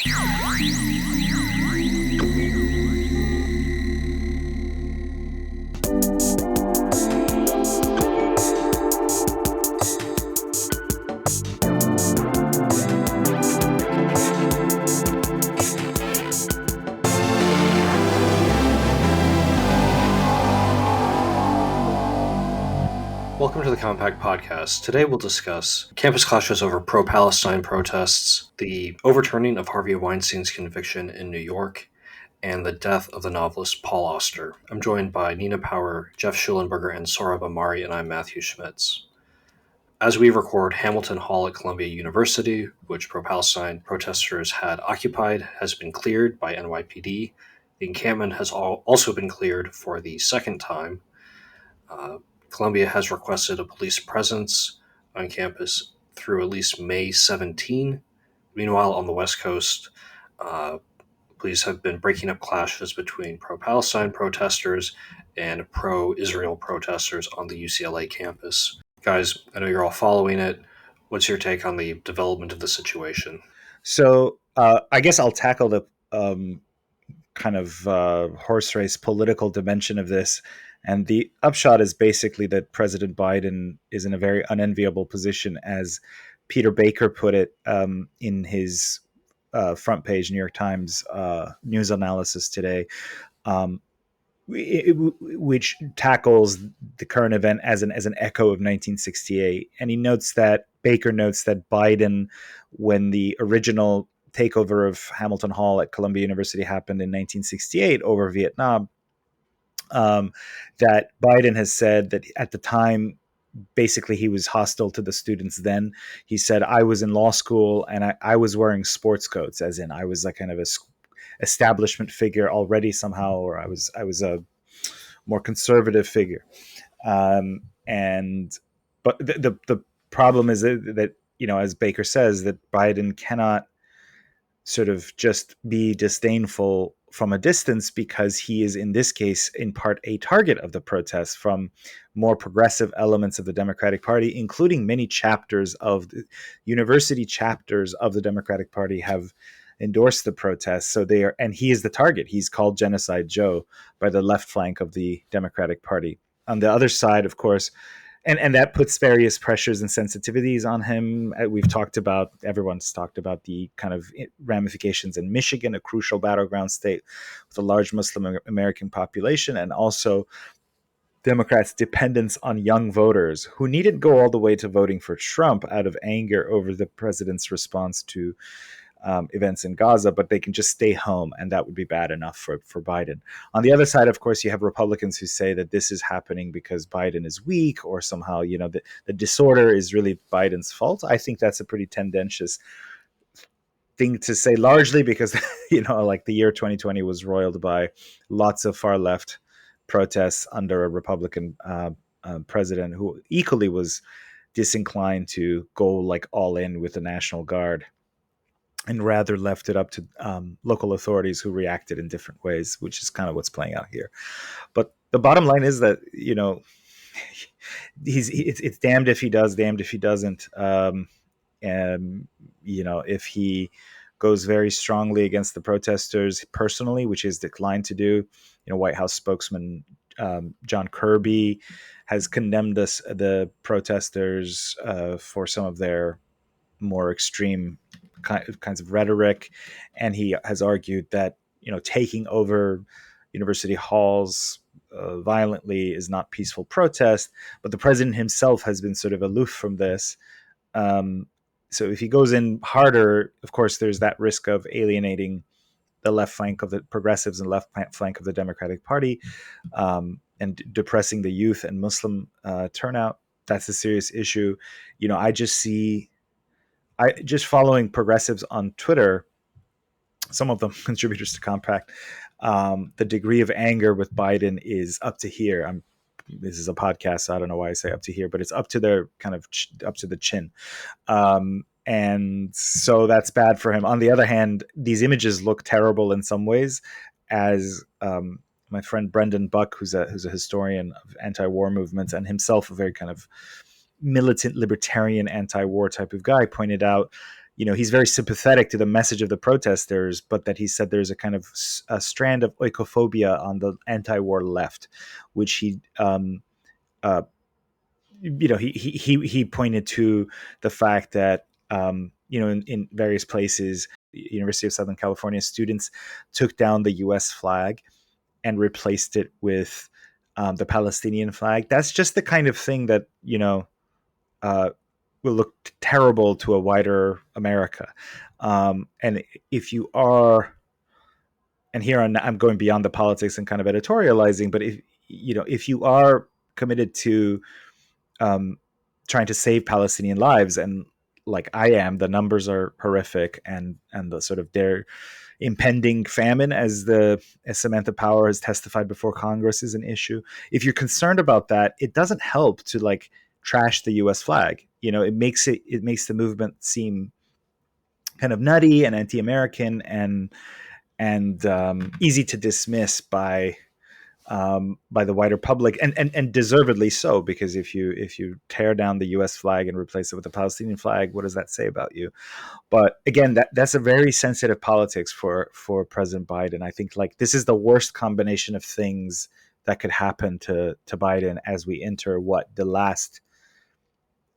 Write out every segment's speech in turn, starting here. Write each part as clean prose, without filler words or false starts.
Welcome to the Compact Podcast. Today we'll discuss campus clashes over pro-Palestine protests, the overturning of Harvey Weinstein's conviction in New York, and the death of the novelist Paul Auster. I'm joined by Nina Power, Geoff Shullenberger, and Sohrab Ahmari, and I'm Matthew Schmitz. As we record, Hamilton Hall at Columbia University, which pro-Palestine protesters had occupied, has been cleared by NYPD. The encampment has also been cleared for the second time. Columbia has requested a police presence on campus through at least May 17. Meanwhile, on the West Coast, police have been breaking up clashes between pro-Palestine protesters and pro-Israel protesters on the UCLA campus. Guys, I know you're all following it. What's your take on the development of the situation? So I guess I'll tackle the kind of horse race political dimension of this. And the upshot is basically that President Biden is in a very unenviable position, as Peter Baker put it in his front page New York Times news analysis today, which tackles the current event as an echo of 1968. And Baker notes that Biden, when the original takeover of Hamilton Hall at Columbia University happened in 1968 over Vietnam, that Biden has said that at the time, basically he was hostile to the students then. He said, I was in law school and I was wearing sports coats, as in I was like kind of a establishment figure already somehow, or I was a more conservative figure. But the problem is that, as Baker says, that Biden cannot sort of just be disdainful from a distance, because he is in this case in part a target of the protests from more progressive elements of the Democratic Party, including many chapters of the university chapters of the Democratic Party have endorsed the protests. So and he is the target. He's called Genocide Joe by the left flank of the Democratic Party. On the other side, of course, and that puts various pressures and sensitivities on him. Everyone's talked about the kind of ramifications in Michigan, a crucial battleground state with a large Muslim American population, and also Democrats' dependence on young voters who needn't go all the way to voting for Trump out of anger over the president's response to events in Gaza, but they can just stay home, and that would be bad enough for Biden. On the other side, of course, you have Republicans who say that this is happening because Biden is weak, or somehow, the disorder is really Biden's fault. I think that's a pretty tendentious thing to say, largely because, like the year 2020 was roiled by lots of far left protests under a Republican president who equally was disinclined to go like all in with the National Guard, and rather left it up to local authorities who reacted in different ways, which is kind of what's playing out here. But the bottom line is that, it's damned if he does, damned if he doesn't. If he goes very strongly against the protesters personally, which he's declined to do, White House spokesman John Kirby has condemned the protesters for some of their more extreme kinds of rhetoric, and he has argued that taking over university halls violently is not peaceful protest, but the president himself has been sort of aloof from this. So if he goes in harder, of course, there's that risk of alienating the left flank of the progressives and left flank of the Democratic Party, and depressing the youth and Muslim turnout. That's a serious issue. I just following progressives on Twitter, some of them contributors to Compact, the degree of anger with Biden is up to here. This is a podcast, so I don't know why I say up to here, but it's up to their kind of up to the chin. And so that's bad for him. On the other hand, these images look terrible in some ways, as my friend Brendan Buck, who's a historian of anti-war movements and himself a very kind of militant libertarian anti-war type of guy, pointed out, he's very sympathetic to the message of the protesters, but that he said there's a kind of a strand of oikophobia on the anti-war left, which uh, he pointed to the fact that in various places, University of Southern California students took down the U.S. flag and replaced it with the Palestinian flag. That's just the kind of thing that uh, will look terrible to a wider America. And if you are, and here I'm going beyond the politics and kind of editorializing, but if you are committed to um, trying to save Palestinian lives, and like I am, the numbers are horrific, and the sort of their impending famine, as Samantha Power has testified before Congress, is an issue. If you're concerned about that, it doesn't help to like trash the U.S. flag. It makes the movement seem kind of nutty and anti-American and easy to dismiss by the wider public, and deservedly so, because if you tear down the U.S. flag and replace it with the Palestinian flag, what does that say about you? But again, that's a very sensitive politics for President Biden. I think like this is the worst combination of things that could happen to Biden as we enter the last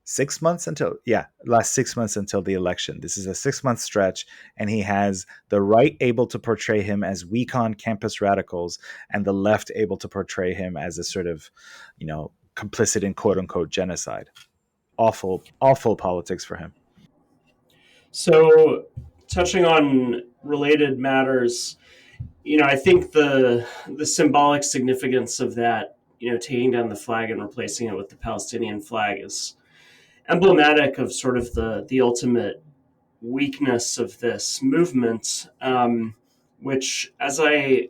6 months until the election. This is a 6-month stretch, and he has the right able to portray him as weak on campus radicals, and the left able to portray him as a sort of, complicit in quote unquote genocide. Awful, awful politics for him. So, touching on related matters, I think the symbolic significance of that, taking down the flag and replacing it with the Palestinian flag is emblematic of sort of the ultimate weakness of this movement, which, as I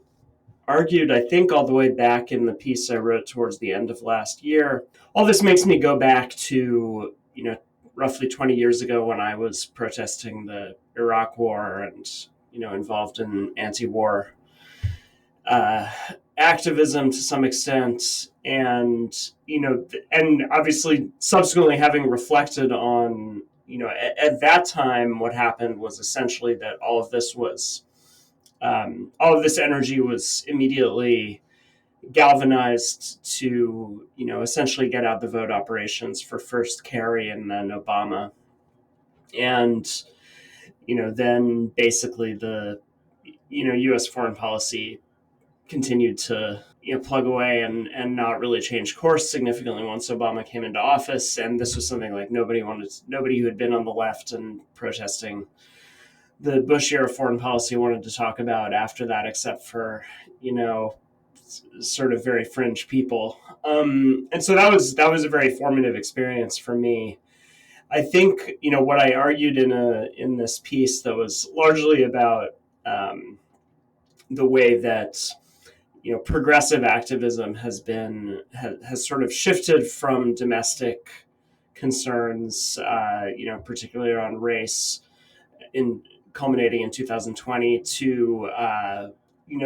argued, I think all the way back in the piece I wrote towards the end of last year, all this makes me go back to, roughly 20 years ago when I was protesting the Iraq War and, involved in anti-war activism to some extent, and and obviously subsequently having reflected on at that time what happened was essentially that all of this energy was immediately galvanized to essentially get out the vote operations for first Kerry and then Obama, and then basically the U.S. foreign policy continued to plug away and not really change course significantly once Obama came into office. And this was something like nobody who had been on the left and protesting the Bush era foreign policy wanted to talk about after that, except for sort of very fringe people. And so that was a very formative experience for me. I think what I argued in this piece that was largely about the way that progressive activism has sort of shifted from domestic concerns, particularly around race, culminating in 2020, to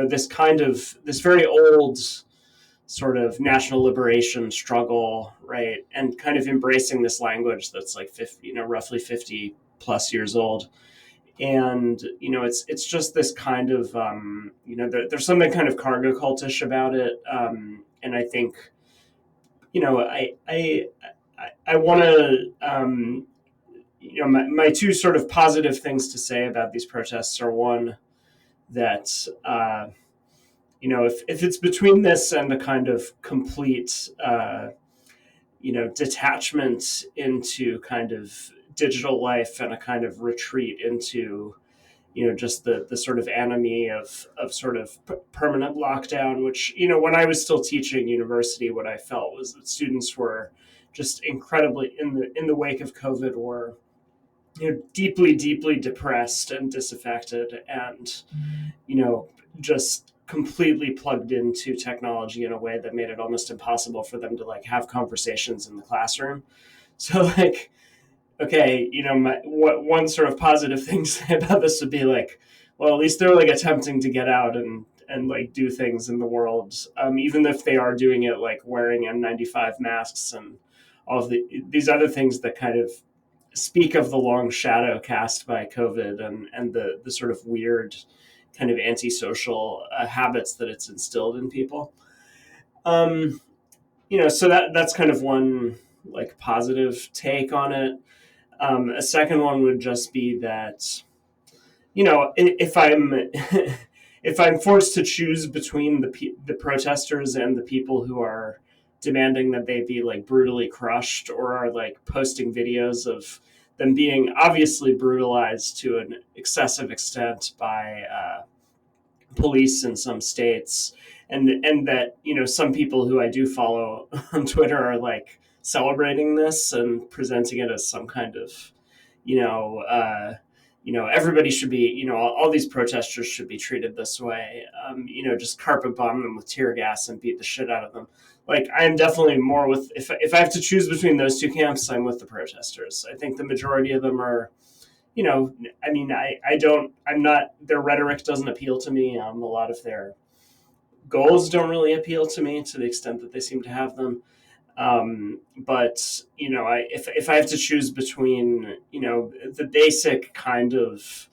this very old sort of national liberation struggle, right, and kind of embracing this language that's like roughly 50 plus years old. And it's just this kind of there's something kind of cargo cultish about it, and I think I want to my two sort of positive things to say about these protests are, one, that if it's between this and a kind of complete detachment into kind of digital life and a kind of retreat into just the sort of enemy of sort of permanent lockdown, which when I was still teaching university, what I felt was that students were just incredibly in the wake of COVID were deeply depressed and disaffected, and just completely plugged into technology in a way that made it almost impossible for them to like have conversations in the classroom. So like, okay, one sort of positive thing to say about this would be like, well, at least they're like attempting to get out and like do things in the world, even if they are doing it like wearing N95 masks and all of these other things that kind of speak of the long shadow cast by COVID and the sort of weird kind of antisocial habits that it's instilled in people. So that's kind of one like positive take on it. A second one would just be that, if I'm if I'm forced to choose between the protesters and the people who are demanding that they be like brutally crushed, or are like posting videos of them being obviously brutalized to an excessive extent by police in some states, and that some people who I do follow on Twitter are like celebrating this and presenting it as some kind of you know everybody should be, all these protesters should be treated this way, just carpet bomb them with tear gas and beat the shit out of them. Like, I'm definitely more with, if I have to choose between those two camps, I'm with the protesters. I think the majority of them are, I'm not, their rhetoric doesn't appeal to me. A lot of their goals don't really appeal to me to the extent that they seem to have them. But if I have to choose between, the basic kind of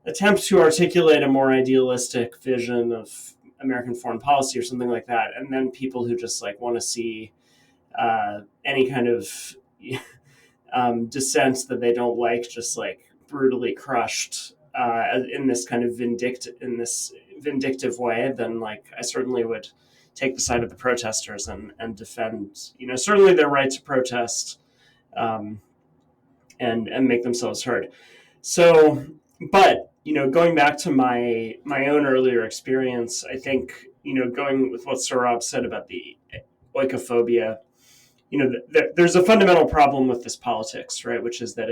attempt to articulate a more idealistic vision of American foreign policy or something like that, and then people who just like want to see any kind of dissent that they don't like just like brutally crushed in this kind of vindictive way, then like I certainly would take the side of the protesters and defend, certainly their right to protest, and make themselves heard. So, but going back to my own earlier experience, I think going with what Sohrab said about the oikophobia, there's a fundamental problem with this politics, right? Which is that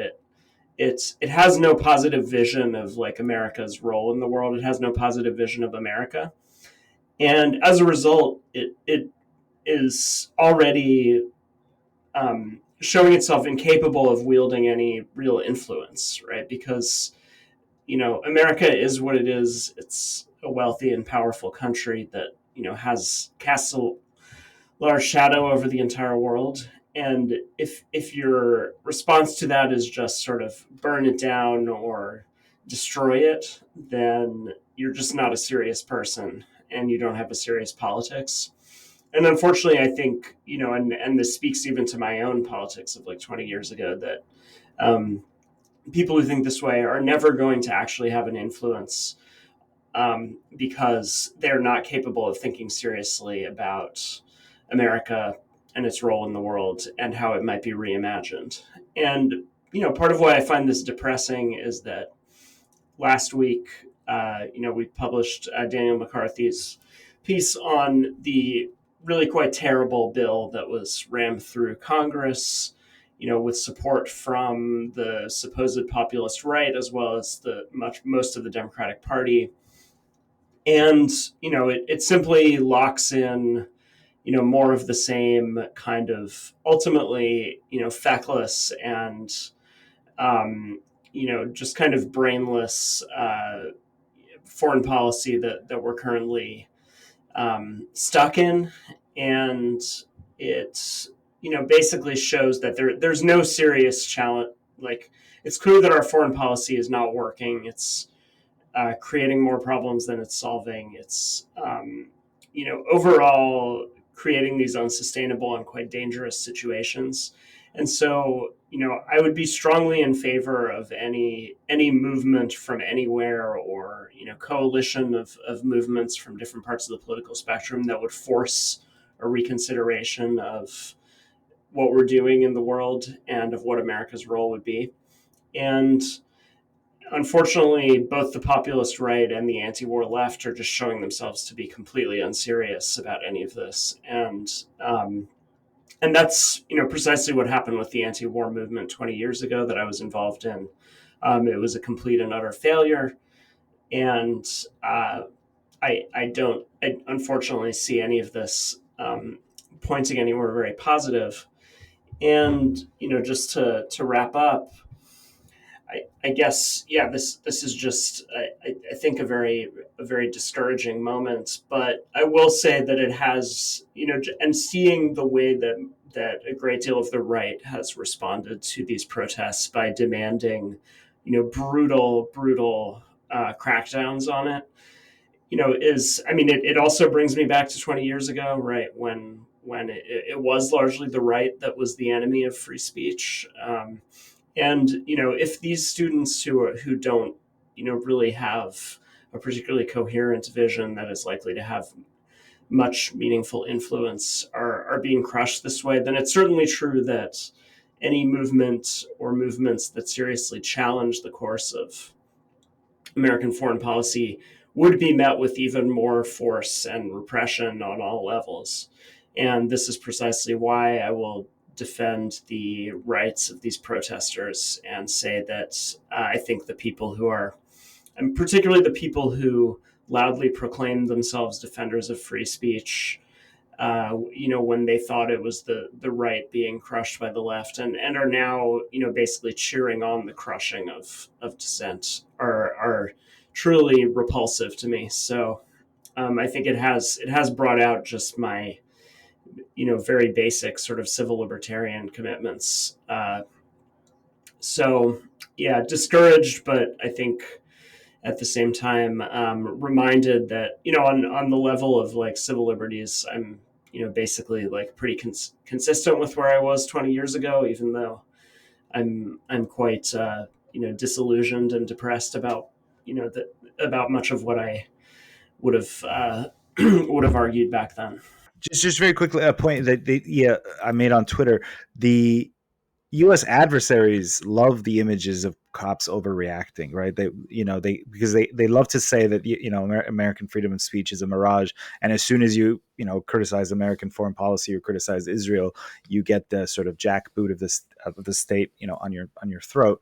it has no positive vision of like America's role in the world. It has no positive vision of America, and as a result, it is already showing itself incapable of wielding any real influence, right? Because America is what it is. It's a wealthy and powerful country that has casts a large shadow over the entire world. And if your response to that is just sort of burn it down or destroy it, then you're just not a serious person and you don't have a serious politics. And unfortunately, I think, and this speaks even to my own politics of like 20 years ago, that people who think this way are never going to actually have an influence, because they're not capable of thinking seriously about America and its role in the world and how it might be reimagined. And, part of why I find this depressing is that last week, we published Daniel McCarthy's piece on the really quite terrible bill that was rammed through Congress, with support from the supposed populist right, as well as most of the Democratic Party. And, it simply locks in, more of the same kind of ultimately, feckless and, just kind of brainless foreign policy that we're currently stuck in. And it, basically shows that there's no serious challenge. Like, it's clear that our foreign policy is not working. It's creating more problems than it's solving. It's, overall creating these unsustainable and quite dangerous situations. And so, I would be strongly in favor of any movement from anywhere, or, coalition of movements from different parts of the political spectrum that would force a reconsideration of what we're doing in the world and of what America's role would be. And unfortunately, both the populist right and the anti-war left are just showing themselves to be completely unserious about any of this. And that's, precisely what happened with the anti-war movement 20 years ago that I was involved in. It was a complete and utter failure. And I don't unfortunately see any of this pointing anywhere very positive. And, just to wrap up, I guess, yeah, this is just, I think, a very discouraging moment. But I will say that it has, and seeing the way that that a great deal of the right has responded to these protests by demanding, brutal crackdowns on it. It also brings me back to 20 years ago, right, when it was largely the right that was the enemy of free speech. And if these students who don't really have a particularly coherent vision that is likely to have much meaningful influence are being crushed this way, then it's certainly true that any movement or movements that seriously challenge the course of American foreign policy would be met with even more force and repression on all levels. And this is precisely why I will defend the rights of these protesters and say that I think the people who are, and particularly the people who loudly proclaim themselves defenders of free speech, when they thought it was the right being crushed by the left, and are now, basically cheering on the crushing of dissent, are truly repulsive to me. So I think it has brought out just my, very basic sort of civil libertarian commitments. So yeah, discouraged, but I think at the same time reminded that on the level of like civil liberties, I'm basically like pretty consistent with where I was 20 years ago, even though I'm quite disillusioned and depressed about about much of what I would have would have argued back then. Just very quickly, a point that I made on Twitter. The U.S. adversaries love the images of cops overreacting, right? Because they love to say that American freedom of speech is a mirage, and as soon as you criticize American foreign policy or criticize Israel, you get the sort of jackboot of the state on your throat.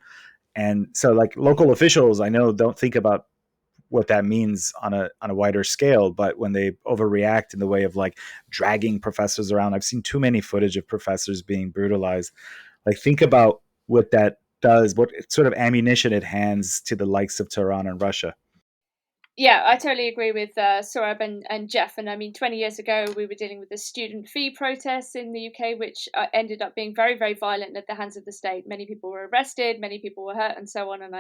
And so, like, local officials, I know, don't think about what that means on a wider scale, but when they overreact in the way of like dragging professors around, I've seen too many footage of professors being brutalized. Like, think about what that does, what sort of ammunition it hands to the likes of Tehran and Russia. Yeah, I totally agree with Sohrab and Geoff. And I mean, 20 years ago, we were dealing with the student fee protests in the UK, which ended up being very, very violent at the hands of the state. Many people were arrested, many people were hurt, and so on. And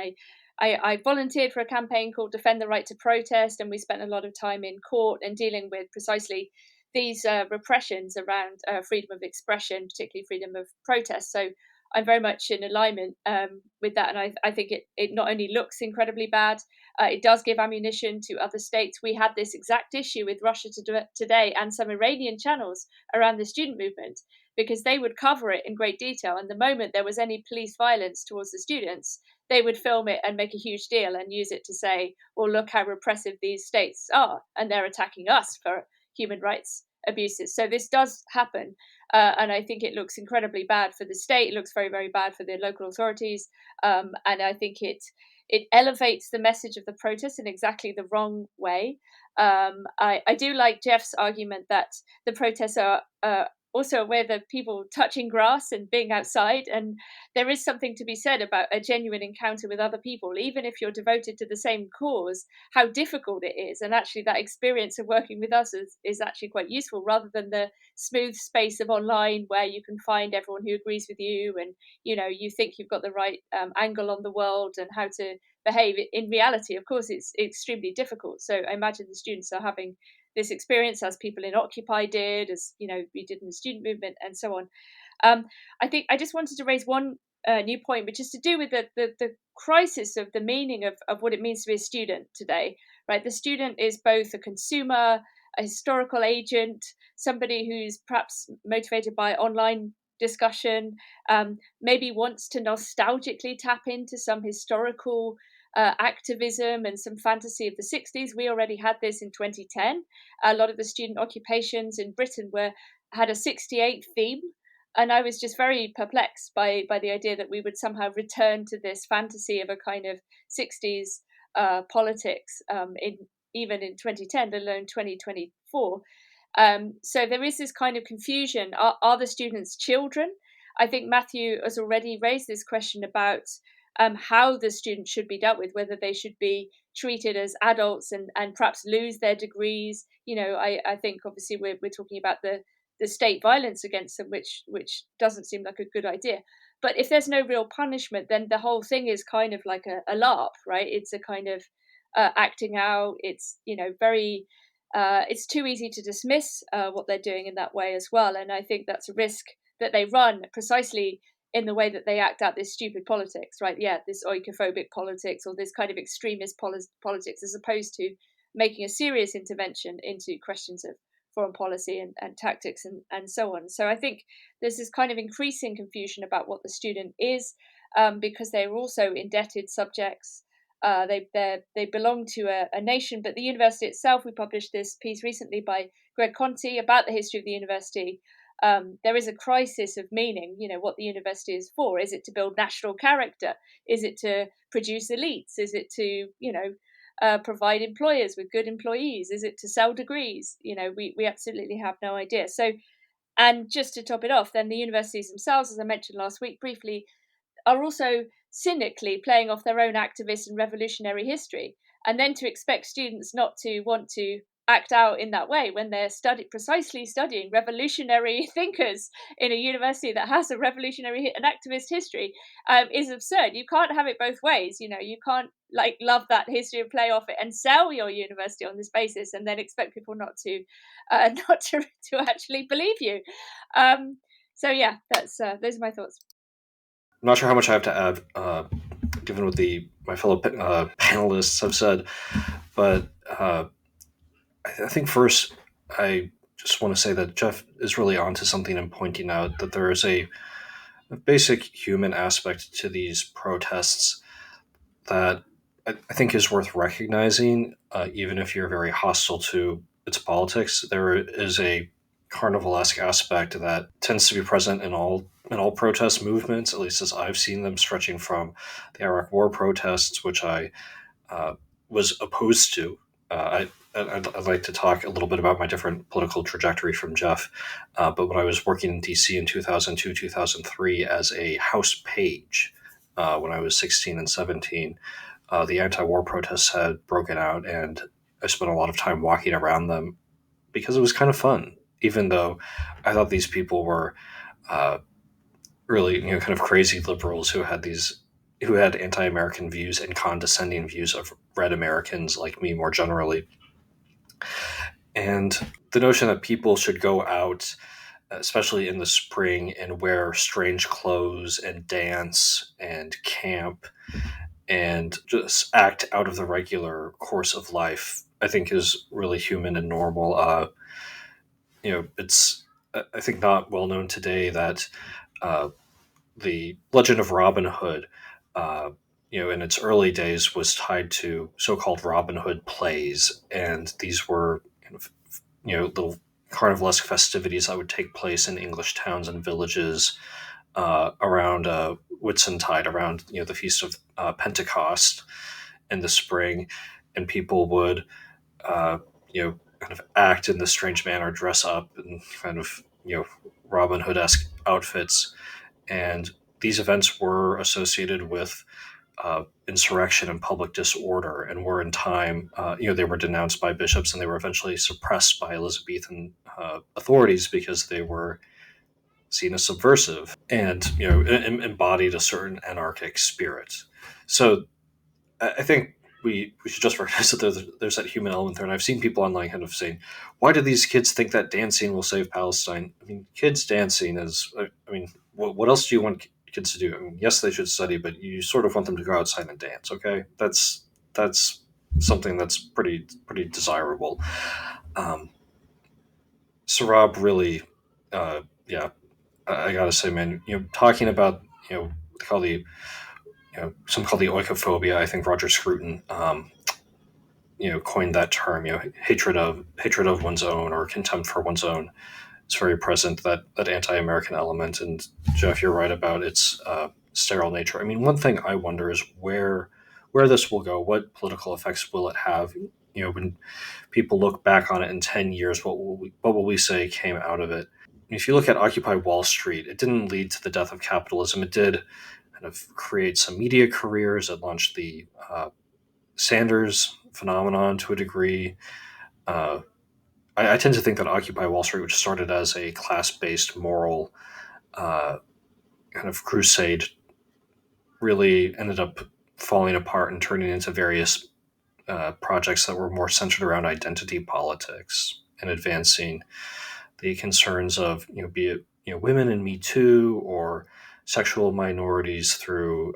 I volunteered for a campaign called Defend the Right to Protest, and we spent a lot of time in court and dealing with precisely these repressions around freedom of expression, particularly freedom of protest. So I'm very much in alignment with that. And I think it not only looks incredibly bad, it does give ammunition to other states. We had this exact issue with Russia Today and some Iranian channels around the student movement, because they would cover it in great detail. And the moment there was any police violence towards the students, they would film it and make a huge deal and use it to say, well, look how repressive these states are, and they're attacking us for human rights abuses. So this does happen. And I think it looks incredibly bad for the state. It looks very, very bad for the local authorities. And I think it elevates the message of the protest in exactly the wrong way. I do like Geoff's argument that the protests are also aware that people touching grass and being outside, and there is something to be said about a genuine encounter with other people, even if you're devoted to the same cause, how difficult it is. And actually that experience of working with us is actually quite useful, rather than the smooth space of online where you can find everyone who agrees with you, and you think you've got the right angle on the world and how to behave. In reality, of course, it's extremely difficult. So I imagine the students are having this experience, as people in Occupy did, as we did in the student movement, and so on. I think I just wanted to raise one new point, which is to do with the crisis of the meaning of what it means to be a student today. Right, the student is both a consumer, a historical agent, somebody who's perhaps motivated by online discussion, maybe wants to nostalgically tap into some historical activism and some fantasy of the 60s. We already had this in 2010. A lot of the student occupations in Britain had a 68 theme. And I was just very perplexed by the idea that we would somehow return to this fantasy of a kind of 60s politics even in 2010, let alone 2024. So there is this kind of confusion. Are the students children? I think Matthew has already raised this question about how the students should be dealt with, whether they should be treated as adults and perhaps lose their degrees. I think obviously we're talking about the the state violence against them, which doesn't seem like a good idea. But if there's no real punishment, then the whole thing is kind of like a LARP, right? It's a kind of acting out. It's very. It's too easy to dismiss what they're doing in that way as well, and I think that's a risk that they run precisely in the way that they act out this stupid politics, right? Yeah, this oikophobic politics or this kind of extremist politics, as opposed to making a serious intervention into questions of foreign policy and tactics and so on. So I think there's this kind of increasing confusion about what the student is, because they're also indebted subjects. They belong to a nation, but the university itself. We published this piece recently by Greg Conti about the history of the university. There is a crisis of meaning. What the university is for. Is it to build national character? Is it to produce elites? Is it to provide employers with good employees? Is it to sell degrees? We absolutely have no idea. So, and just to top it off, then the universities themselves, as I mentioned last week briefly, are also cynically playing off their own activist and revolutionary history. And then to expect students not to want to act out in that way when they're precisely studying revolutionary thinkers in a university that has a revolutionary and activist history is absurd. You can't have it both ways. You can't love that history and play off it and sell your university on this basis and then expect people not to to actually believe you. So yeah, that's those are my thoughts. I'm not sure how much I have to add, given what my fellow panelists have said, but I think first I just want to say that Geoff is really onto something in pointing out that there is a basic human aspect to these protests that I think is worth recognizing, even if you're very hostile to its politics. There is a carnivalesque aspect that tends to be present in all protest movements, at least as I've seen them, stretching from the Iraq War protests, which I was opposed to. I'd like to talk a little bit about my different political trajectory from Geoff, but when I was working in DC in 2002, 2003 as a House page, when I was 16 and 17, the anti-war protests had broken out, and I spent a lot of time walking around them because it was kind of fun, even though I thought these people were really, kind of crazy liberals who had anti-American views and condescending views of red Americans like me more generally. And the notion that people should go out, especially in the spring, and wear strange clothes and dance and camp and just act out of the regular course of life, I think is really human and normal. It's, I think, not well known today that the legend of Robin Hood, in its early days, was tied to so-called Robin Hood plays, and these were kind of, little carnivalesque festivities that would take place in English towns and villages around Whitsuntide, around the feast of Pentecost in the spring, and people would kind of act in this strange manner, dress up in kind of Robin Hood-esque outfits, and these events were associated with insurrection and public disorder, and were in time, they were denounced by bishops, and they were eventually suppressed by Elizabethan authorities because they were seen as subversive and embodied a certain anarchic spirit. So I think we should just recognize that there's that human element there. And I've seen people online kind of saying, why do these kids think that dancing will save Palestine? I mean, kids dancing is, what else do you want kids to do? I mean, yes, they should study, but you sort of want them to go outside and dance. Okay. That's something that's pretty desirable. Sohrab, really, yeah, I gotta say, man, talking about, some call the oikophobia. I think Roger Scruton, coined that term. Hatred of one's own, or contempt for one's own. It's very present, that anti-American element. And Geoff, you're right about its sterile nature. I mean, one thing I wonder is where this will go. What political effects will it have? When people look back on it in 10 years, what will we say came out of it? If you look at Occupy Wall Street, it didn't lead to the death of capitalism. It did kind of create some media careers. It launched the Sanders phenomenon to a degree. I tend to think that Occupy Wall Street, which started as a class-based moral uh, kind of crusade, really ended up falling apart and turning into various projects that were more centered around identity politics and advancing the concerns of, be it, women in Me Too, or sexual minorities through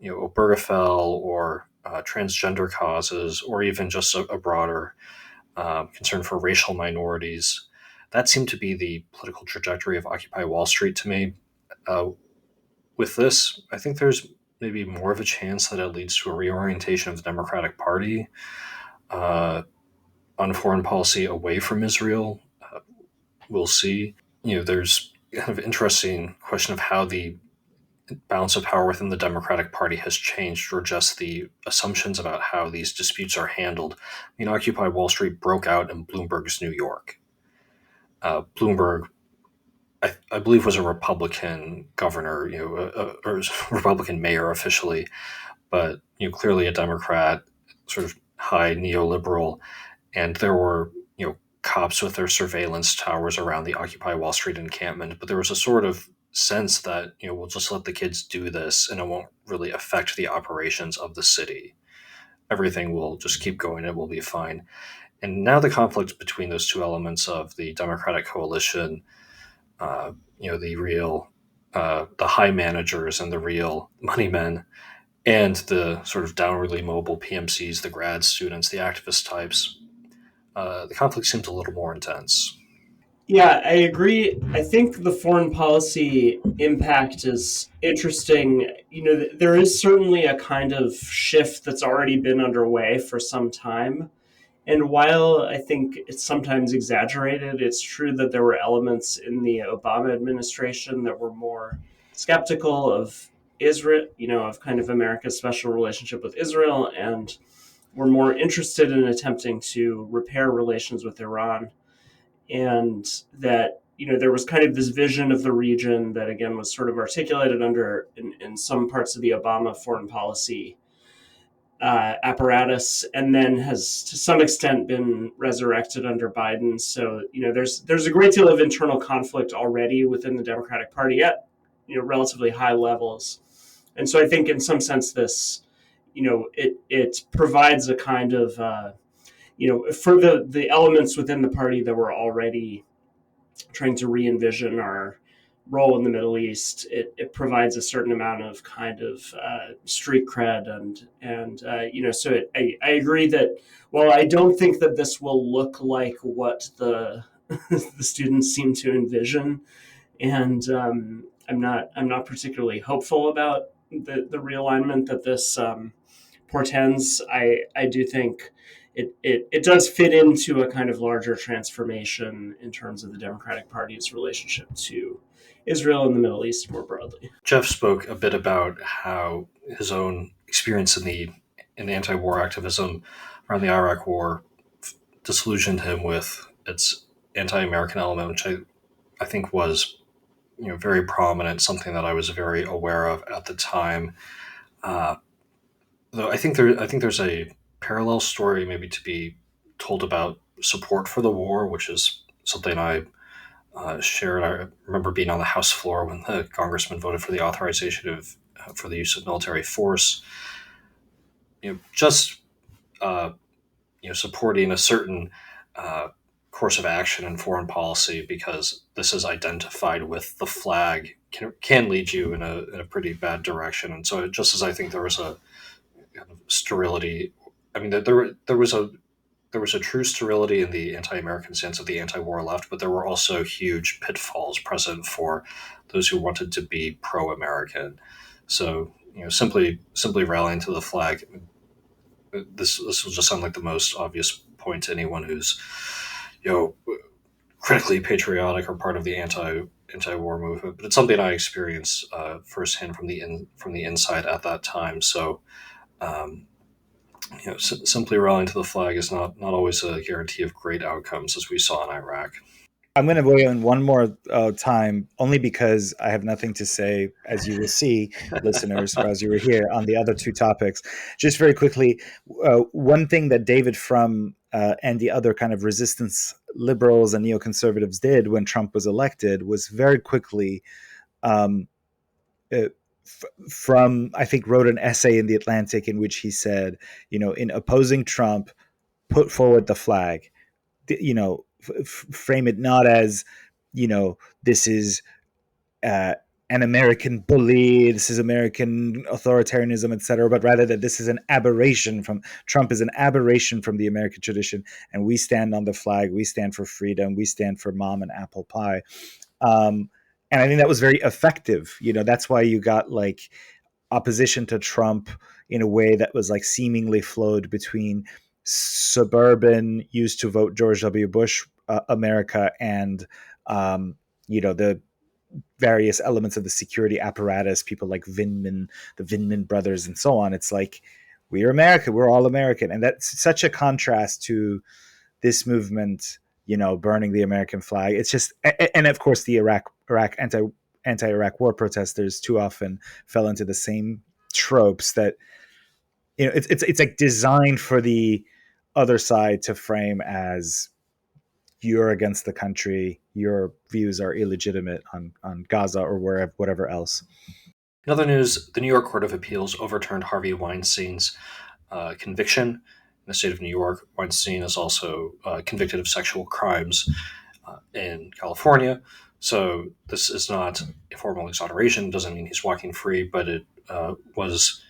Obergefell, or transgender causes, or even just a broader concern for racial minorities. That seemed to be the political trajectory of Occupy Wall Street to me. Uh, with this, I think there's maybe more of a chance that it leads to a reorientation of the Democratic Party uh, on foreign policy away from Israel. We'll see. There's kind of interesting question of how the balance of power within the Democratic Party has changed, or just the assumptions about how these disputes are handled. Occupy Wall Street broke out in Bloomberg's New York. Bloomberg, I believe, was a Republican governor, or Republican mayor officially, but clearly a Democrat, sort of high neoliberal, and there were cops with their surveillance towers around the Occupy Wall Street encampment, but there was a sort of sense that we'll just let the kids do this and it won't really affect the operations of the city. Everything will just keep going, it will be fine. And now the conflict between those two elements of the Democratic coalition, the real, the high managers and the real money men, and the sort of downwardly mobile PMCs, the grad students, the activist types, the conflict seems a little more intense. Yeah, I agree. I think the foreign policy impact is interesting. There is certainly a kind of shift that's already been underway for some time. And while I think it's sometimes exaggerated, it's true that there were elements in the Obama administration that were more skeptical of Israel, of kind of America's special relationship with Israel, and were more interested in attempting to repair relations with Iran. And that, there was kind of this vision of the region that, again, was sort of articulated in some parts of the Obama foreign policy apparatus, and then has to some extent been resurrected under Biden. So there's a great deal of internal conflict already within the Democratic Party at relatively high levels, and so I think in some sense this it provides a kind of for the elements within the party that were already trying to re-envision our role in the Middle East, it provides a certain amount of kind of street cred, and so I agree that while I don't think that this will look like what the the students seem to envision, and I'm not particularly hopeful about the realignment that this portends. I do think it does fit into a kind of larger transformation in terms of the Democratic Party's relationship to Israel and the Middle East more broadly. Geoff spoke a bit about how his own experience in anti-war activism around the Iraq War disillusioned him with its anti-American element, which I think was very prominent, something that I was very aware of at the time. Uh, though I think there's a parallel story maybe to be told about support for the war, which is something I shared. I remember being on the House floor when the congressman voted for the authorization of for the use of military force. Just supporting a certain uh, course of action in foreign policy because this is identified with the flag can lead you in a pretty bad direction. And so, just as I think there was a kind of sterility, I mean, there was a true sterility in the anti-American stance of the anti-war left, but there were also huge pitfalls present for those who wanted to be pro-American. So, simply rallying to the flag. This will just sound like the most obvious point to anyone who's, you know, critically patriotic or part of the anti-war movement. But it's something I experienced firsthand from the inside at that time. So. Um, Simply rallying to the flag is not always a guarantee of great outcomes, as we saw in Iraq. I'm going to weigh in one more time, only because I have nothing to say, as you will see, listeners, as you were here on the other two topics. Just very quickly, one thing that David Frum and the other kind of resistance liberals and neoconservatives did when Trump was elected was very quickly um, from, I think, wrote an essay in The Atlantic in which he said, in opposing Trump, put forward the flag, frame it not as, this is an American bully, this is American authoritarianism, etc., but rather that this is an aberration from Trump is an aberration from the American tradition, and we stand on the flag, we stand for freedom, we stand for mom and apple pie. And I think that was very effective. That's why you got like opposition to Trump in a way that was like seemingly flowed between suburban used to vote George W. Bush America and the various elements of the security apparatus, people like the Vindman brothers and so on. It's like, we're American, we're all American. And that's such a contrast to this movement, burning the American flag. It's just, and of course the Iraq anti-Iraq war protesters too often fell into the same tropes that, it's like designed for the other side to frame as, you're against the country, your views are illegitimate on Gaza or whatever else. In other news, the New York Court of Appeals overturned Harvey Weinstein's conviction. In the state of New York, Weinstein is also convicted of sexual crimes in California. So this is not a formal exoneration. Doesn't mean he's walking free, but it was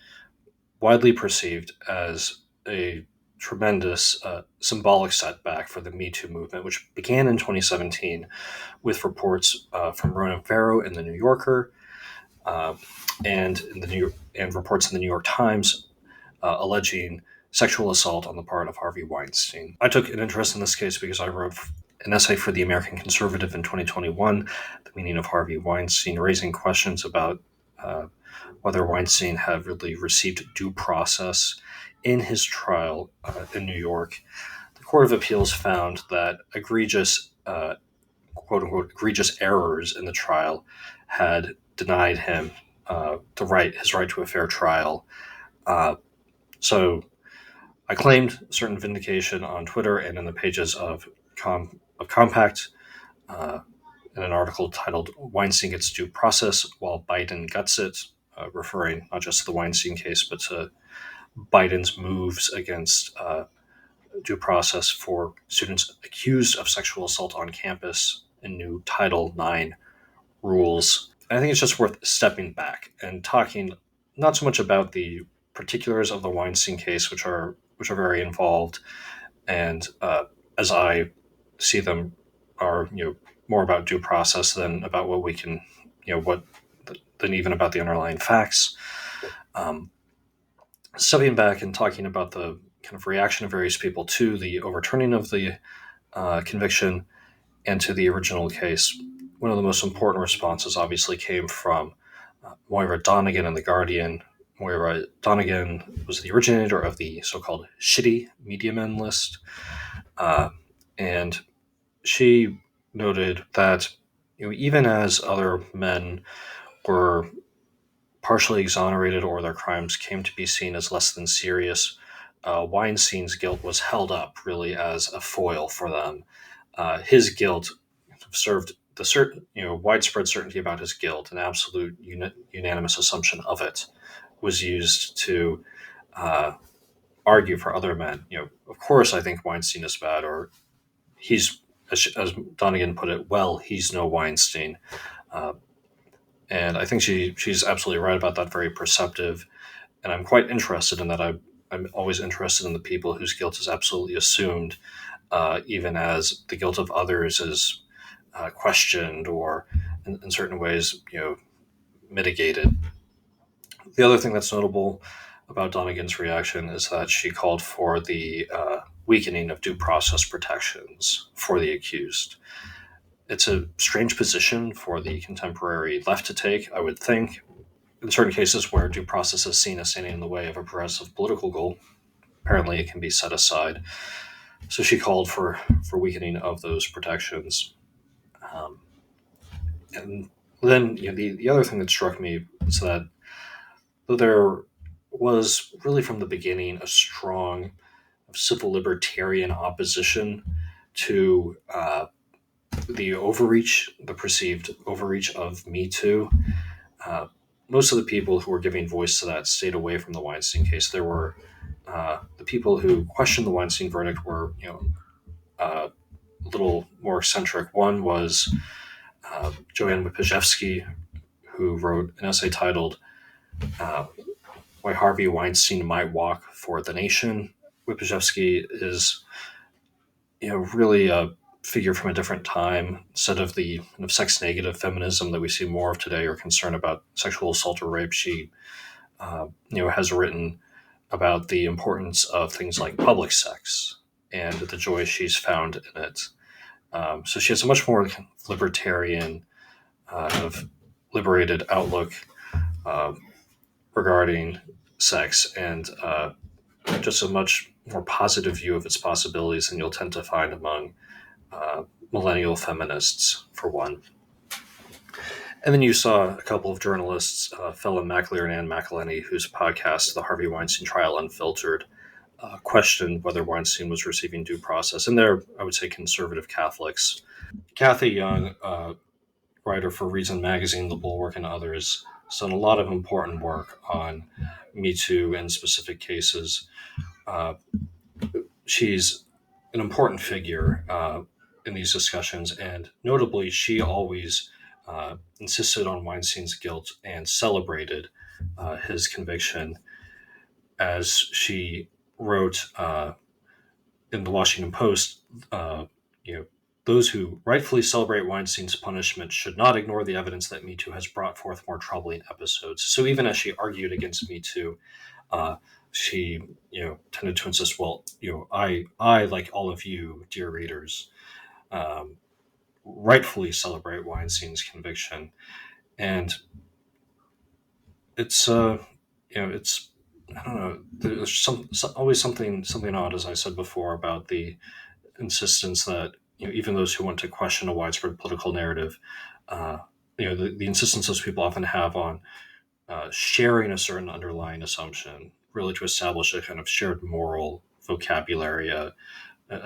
widely perceived as a tremendous symbolic setback for the Me Too movement, which began in 2017 with reports from Ronan Farrow in the New Yorker and reports in the New York Times alleging sexual assault on the part of Harvey Weinstein. I took an interest in this case because I wrote an essay for the American Conservative in 2021, The Meaning of Harvey Weinstein, raising questions about whether Weinstein had really received due process in his trial in New York. The Court of Appeals found that egregious, quote-unquote, egregious errors in the trial had denied him his right to a fair trial. So I claimed certain vindication on Twitter and in the pages of Compact in an article titled "Weinstein Gets Due Process While Biden Guts It," referring not just to the Weinstein case, but to Biden's moves against due process for students accused of sexual assault on campus in new Title IX rules. And I think it's just worth stepping back and talking not so much about the particulars of the Weinstein case, which are very involved, and as I see them, are more about due process than about what we can than even about the underlying facts. Stepping back and talking about the kind of reaction of various people to the overturning of the conviction and to the original case, one of the most important responses obviously came from Moira Donegan in The Guardian. Moira Donegan was the originator of the so-called shitty media men list, and she noted that even as other men were partially exonerated or their crimes came to be seen as less than serious, Weinstein's guilt was held up really as a foil for them. His guilt served the widespread certainty about his guilt, an absolute unanimous assumption of it, was used to argue for other men. Of course, I think Weinstein is bad, or he's, as Donegan put it, well, he's no Weinstein. And I think she's absolutely right about that, very perceptive. And I'm quite interested in that. I'm always interested in the people whose guilt is absolutely assumed, even as the guilt of others is questioned or in certain ways, mitigated. The other thing that's notable about Donegan's reaction is that she called for the weakening of due process protections for the accused. It's a strange position for the contemporary left to take, I would think. In certain cases where due process is seen as standing in the way of a progressive political goal, apparently it can be set aside. So she called for weakening of those protections. And then the other thing that struck me is that though there was really from the beginning a strong civil libertarian opposition to the perceived overreach of Me Too. Most of the people who were giving voice to that stayed away from the Weinstein case. There were the people who questioned the Weinstein verdict were, a little more eccentric. One was Joanne Wipajewski, who wrote an essay titled "Why Harvey Weinstein Might Walk for the Nation." Wipajewski is, really a figure from a different time. Instead of the kind of sex negative feminism that we see more of today, or concern about sexual assault or rape, she has written about the importance of things like public sex and the joy she's found in it. So she has a much more libertarian, kind of liberated outlook uh, regarding sex, and just a much more positive view of its possibilities than you'll tend to find among millennial feminists, for one. And then you saw a couple of journalists, Philip McAleer and Ann McElhenney, whose podcast, The Harvey Weinstein Trial Unfiltered, questioned whether Weinstein was receiving due process. And they're, I would say, conservative Catholics. Kathy Young, writer for Reason Magazine, The Bulwark, and others, has done a lot of important work on Me Too and specific cases. Uh, she's an important figure in these discussions, and notably, she always insisted on Weinstein's guilt and celebrated his conviction, as she wrote in the Washington Post. You know, those who rightfully celebrate Weinstein's punishment should not ignore the evidence that Me Too has brought forth more troubling episodes. So even as she argued against Me Too, she tended to insist, well, I like all of you, dear readers, um, rightfully celebrate Weinstein's conviction. And it's it's, I don't know, there's always something odd, as I said before, about the insistence that, even those who want to question a widespread political narrative, uh, the insistence those people often have on sharing a certain underlying assumption, really to establish a kind of shared moral vocabulary, a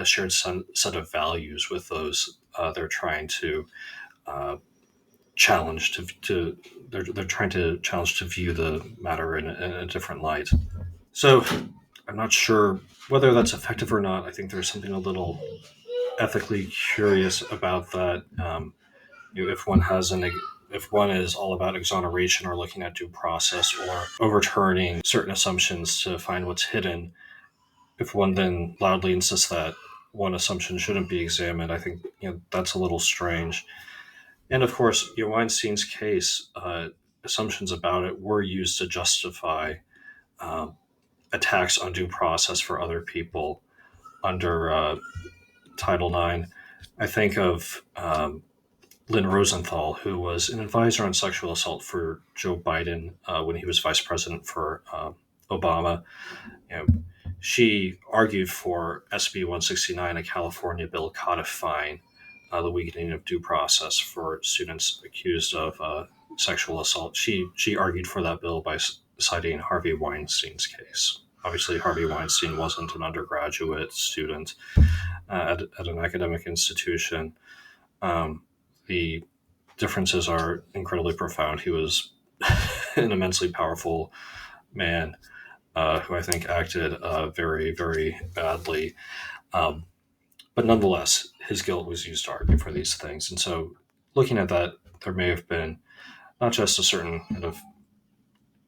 shared set of values with those they're trying to challenge to they're trying to challenge to view the matter in a different light. So I'm not sure whether that's effective or not. I think there's something a little ethically curious about that. If one has if one is all about exoneration or looking at due process or overturning certain assumptions to find what's hidden, if one then loudly insists that one assumption shouldn't be examined, I think that's a little strange. And of course, Weinstein's case, assumptions about it were used to justify um, attacks on due process for other people under Title IX. I think of Lynn Rosenthal, who was an advisor on sexual assault for Joe Biden when he was vice president for Obama. You know, she argued for SB 169, a California bill codifying the weakening of due process for students accused of sexual assault. She argued for that bill by citing Harvey Weinstein's case. Obviously, Harvey Weinstein wasn't an undergraduate student at an academic institution. The differences are incredibly profound. He was an immensely powerful man who I think acted very, very badly. Um, but nonetheless, his guilt was used to argue for these things. And so, looking at that, there may have been not just a certain kind of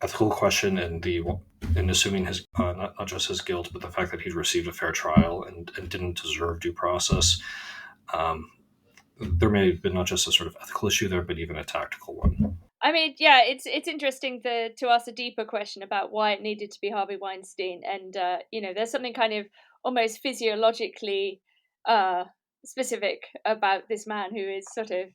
ethical question in assuming his not just his guilt, but the fact that he'd received a fair trial and didn't deserve due process. Um, there may have been not just a sort of ethical issue there, but even a tactical one. I mean, yeah, it's interesting to ask a deeper question about why it needed to be Harvey Weinstein, and there's something kind of almost physiologically specific about this man who is sort of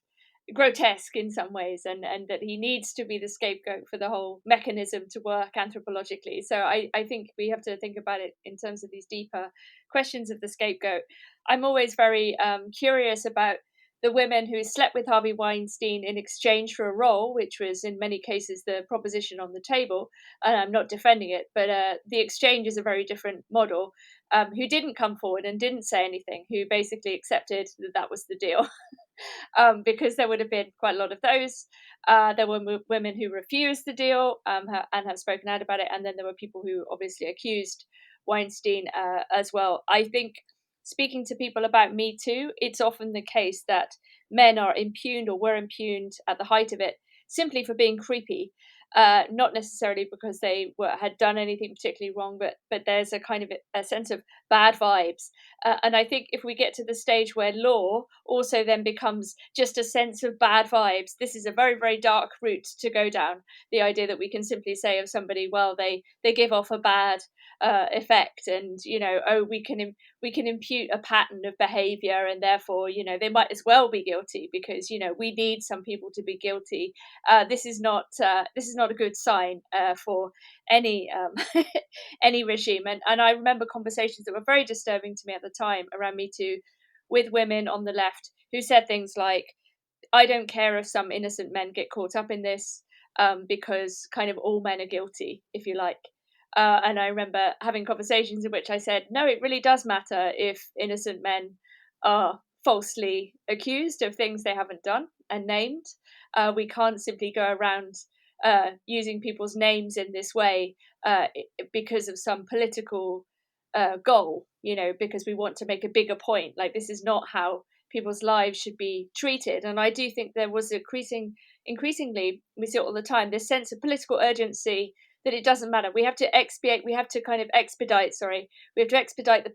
grotesque in some ways, and that he needs to be the scapegoat for the whole mechanism to work anthropologically. So I think we have to think about it in terms of these deeper questions of the scapegoat. I'm always very curious about the women who slept with Harvey Weinstein in exchange for a role, which was in many cases the proposition on the table, and I'm not defending it, but the exchange is a very different model, who didn't come forward and didn't say anything, who basically accepted that that was the deal. Because there would have been quite a lot of those. There were women who refused the deal and have spoken out about it, and then there were people who obviously accused Weinstein as well. I think speaking to people about Me Too, it's often the case that men are impugned or were impugned at the height of it simply for being creepy. Not necessarily because they had done anything particularly wrong, but there's a kind of a sense of bad vibes. And I think if we get to the stage where law also then becomes just a sense of bad vibes, this is a very, very dark route to go down. The idea that we can simply say of somebody, well, they give off a bad effect, and we can impute a pattern of behavior, and therefore they might as well be guilty because we need some people to be guilty. This is not a good sign for any any regime. And I remember conversations that were very disturbing to me at the time around Me Too with women on the left who said things like, I don't care if some innocent men get caught up in this, because kind of all men are guilty, if you like. And I remember having conversations in which I said, no, it really does matter if innocent men are falsely accused of things they haven't done and named. We can't simply go around using people's names in this way because of some political goal, because we want to make a bigger point. Like, this is not how people's lives should be treated. And I do think there was increasingly, we see it all the time, this sense of political urgency that it doesn't matter. We have to expedite the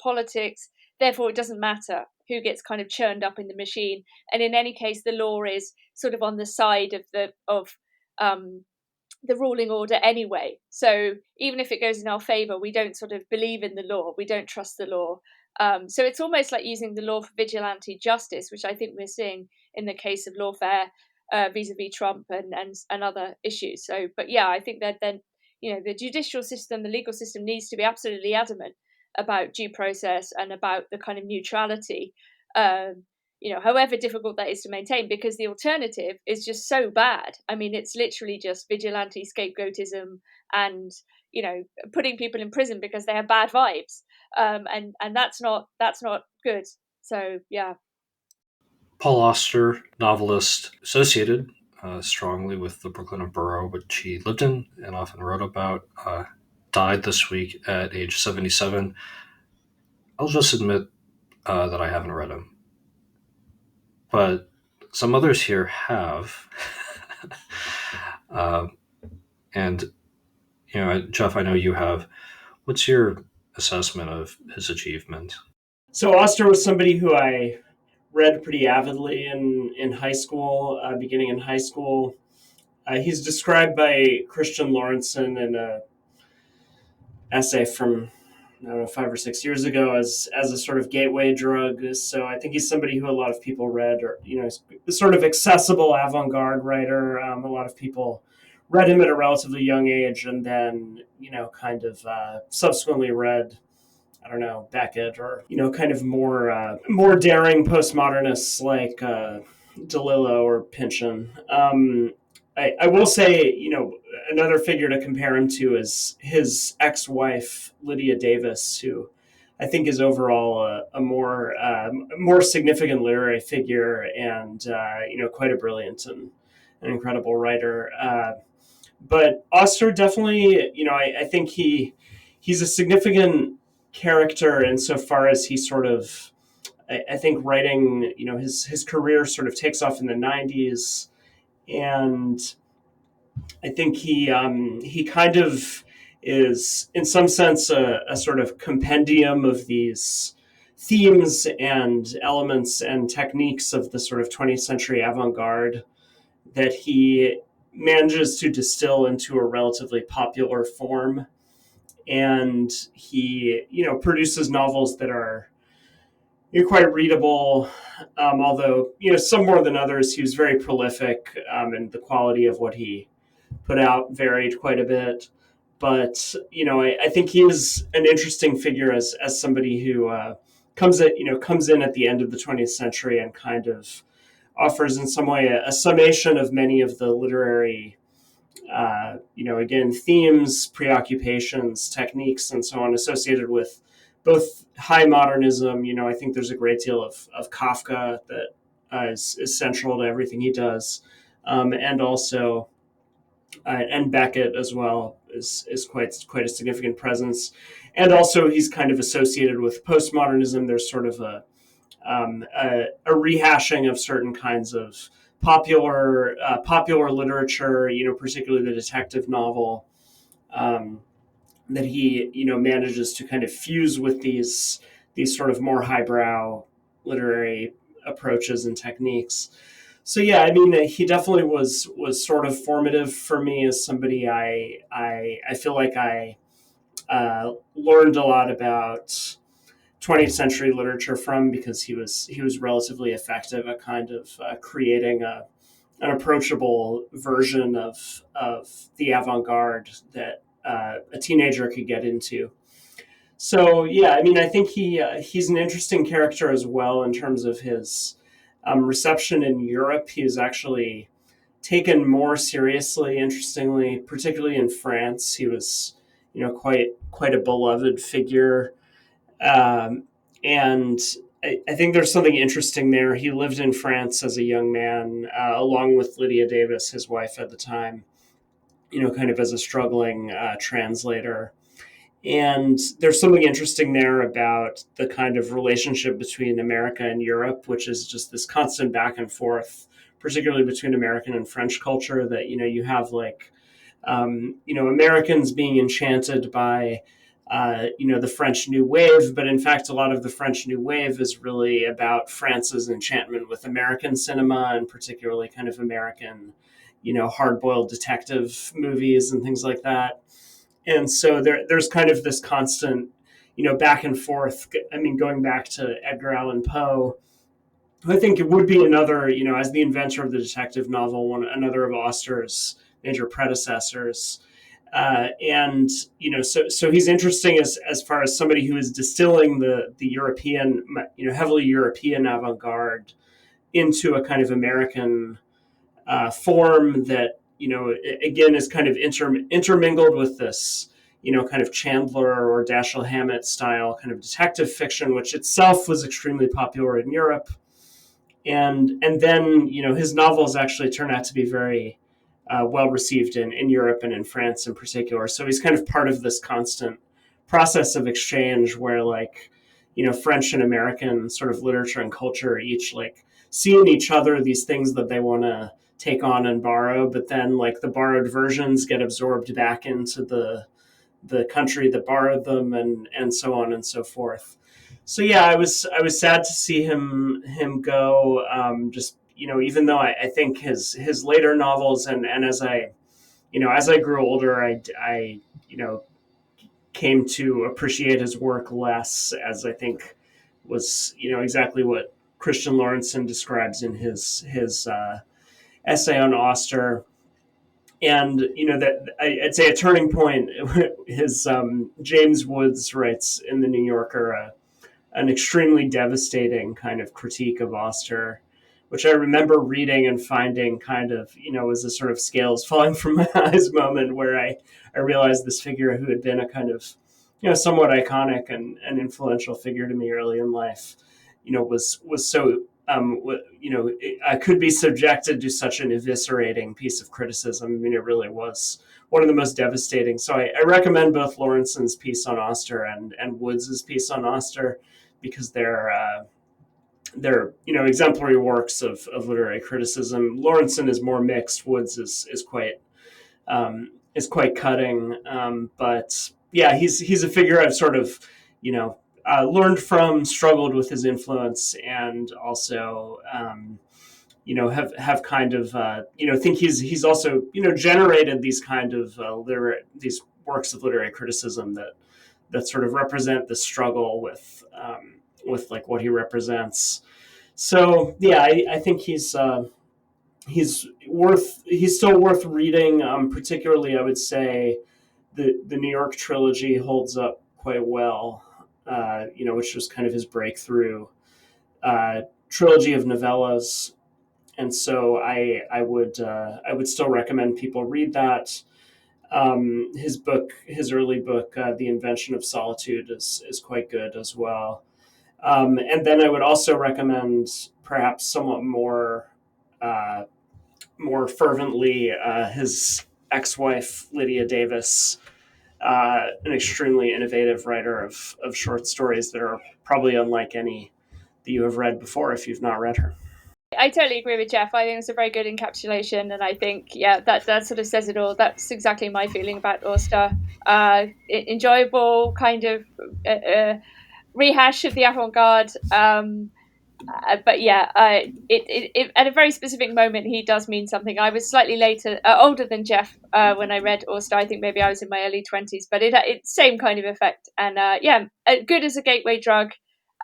politics. Therefore, it doesn't matter who gets kind of churned up in the machine. And in any case, the law is sort of on the side of the ruling order anyway. So even if it goes in our favor, we don't sort of believe in the law. We don't trust the law. So it's almost like using the law for vigilante justice, which I think we're seeing in the case of lawfare vis-a-vis Trump and other issues. So, but yeah, I think that then, the judicial system, the legal system needs to be absolutely adamant about due process and about the kind of neutrality, however difficult that is to maintain, because the alternative is just so bad. I mean, it's literally just vigilante scapegoatism and, putting people in prison because they have bad vibes. And that's not good. So, yeah. Paul Auster, novelist associated strongly with the Brooklyn borough, which he lived in and often wrote about, died this week at age 77. I'll just admit that I haven't read him, but some others here have. And, Geoff, I know you have. What's your assessment of his achievement? So Auster was somebody who I read pretty avidly in high school, beginning in high school. He's described by Christian Lawrenson in an essay from, I don't know, 5 or 6 years ago as a sort of gateway drug. So I think he's somebody who a lot of people read, or, sort of accessible avant-garde writer. A lot of people read him at a relatively young age, and then, kind of subsequently read, I don't know, Beckett, or, kind of more daring postmodernists like DeLillo or Pynchon. I will say, another figure to compare him to is his ex-wife, Lydia Davis, who I think is overall a more significant literary figure and, quite a brilliant and an incredible writer. But Auster definitely, I think he's a significant character insofar as he sort of, I think writing, his career sort of takes off in the 90s. And I think he kind of is, in some sense, a sort of compendium of these themes and elements and techniques of the sort of 20th century avant-garde that he manages to distill into a relatively popular form. And he, produces novels that are quite readable, although, some more than others. He was very prolific, and the quality of what he put out varied quite a bit. But, I think he is an interesting figure as somebody who comes in at the end of the 20th century and kind of offers in some way a summation of many of the literary, again, themes, preoccupations, techniques, and so on associated with both high modernism. I think there's a great deal of Kafka that is central to everything he does, and also and Beckett as well is quite a significant presence. And also he's kind of associated with postmodernism. There's sort of a rehashing of certain kinds of popular literature, particularly the detective novel, that he manages to kind of fuse with these sort of more highbrow literary approaches and techniques. So yeah, I mean, he definitely was sort of formative for me as somebody I feel like I learned a lot about 20th century literature from, because he was relatively effective at kind of creating an approachable version of the avant-garde that a teenager could get into. So yeah, I mean, I think he's an interesting character as well in terms of his reception in Europe. He was actually taken more seriously, interestingly, particularly in France. He was, quite a beloved figure, and I think there's something interesting there. He lived in France as a young man, along with Lydia Davis, his wife at the time, kind of as a struggling translator. And there's something interesting there about the kind of relationship between America and Europe, which is just this constant back and forth, particularly between American and French culture, that, you have like, Americans being enchanted by, the French New Wave. But in fact, a lot of the French New Wave is really about France's enchantment with American cinema, and particularly kind of American, hard-boiled detective movies and things like that. And so there's kind of this constant, back and forth. I mean, going back to Edgar Allan Poe, I think it would be another, as the inventor of the detective novel, another of Auster's major predecessors. And so he's interesting as far as somebody who is distilling the European, heavily European avant-garde into a kind of American form that, again, is kind of intermingled with this, kind of Chandler or Dashiell Hammett style kind of detective fiction, which itself was extremely popular in Europe. And then, his novels actually turn out to be very well received in Europe and in France in particular. So he's kind of part of this constant process of exchange where, like, French and American sort of literature and culture are each like see in each other these things that they want to take on and borrow, but then like the borrowed versions get absorbed back into the country that borrowed them, and so on and so forth. So yeah, I was sad to see him go. Just even though I think his later novels, and as I grew older, I came to appreciate his work less, as I think was exactly what Christian Lorentzen describes in his essay on Auster. And that I'd say a turning point. His James Woods writes in the New Yorker an extremely devastating kind of critique of Auster, which I remember reading and finding kind of, was a sort of scales falling from my eyes moment, where I realized this figure who had been a kind of, somewhat iconic and influential figure to me early in life, was so, I could be subjected to such an eviscerating piece of criticism. I mean, it really was one of the most devastating. So I recommend both Lorenzon's piece on Auster and Woods's piece on Auster, because they're exemplary works of literary criticism. Lorentzen is more mixed. Woods is quite cutting. But yeah, he's a figure I've sort of learned from, struggled with his influence, and also have kind of think he's also generated these kind of these works of literary criticism that sort of represent the struggle with like what he represents. So yeah, I think he's still worth reading. Particularly, I would say the New York trilogy holds up quite well. Which was kind of his breakthrough trilogy of novellas. And so I would still recommend people read that. His early book, The Invention of Solitude, is quite good as well. And then I would also recommend, perhaps somewhat more fervently, his ex-wife Lydia Davis, an extremely innovative writer of short stories that are probably unlike any that you have read before if you've not read her. I totally agree with Geoff. I think it's a very good encapsulation, and I think that sort of says it all. That's exactly my feeling about Auster. Enjoyable kind of rehash of the avant-garde. But yeah, it at a very specific moment he does mean something. I was slightly older than Geoff when I read Auster. I think maybe I was in my early 20s, but it's same kind of effect. And good as a gateway drug.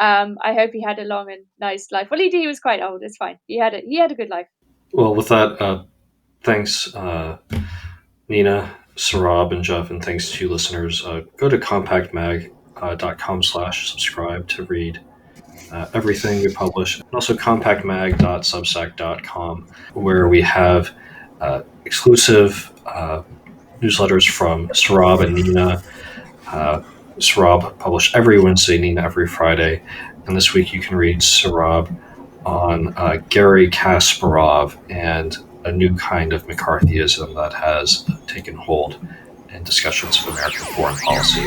I hope he had a long and nice life. Well, he was quite old. It's fine. He had a good life. Well, with that, thanks, Nina, Sohrab, and Geoff, and thanks to listeners. Go to compactmag.com/subscribe to read everything we publish, and also compactmag.substack.com, where we have exclusive newsletters from Sohrab and Nina. Sohrab published every Wednesday, Nina every Friday, and this week you can read Sohrab on Garry Kasparov and a new kind of McCarthyism that has taken hold in discussions of American foreign policy.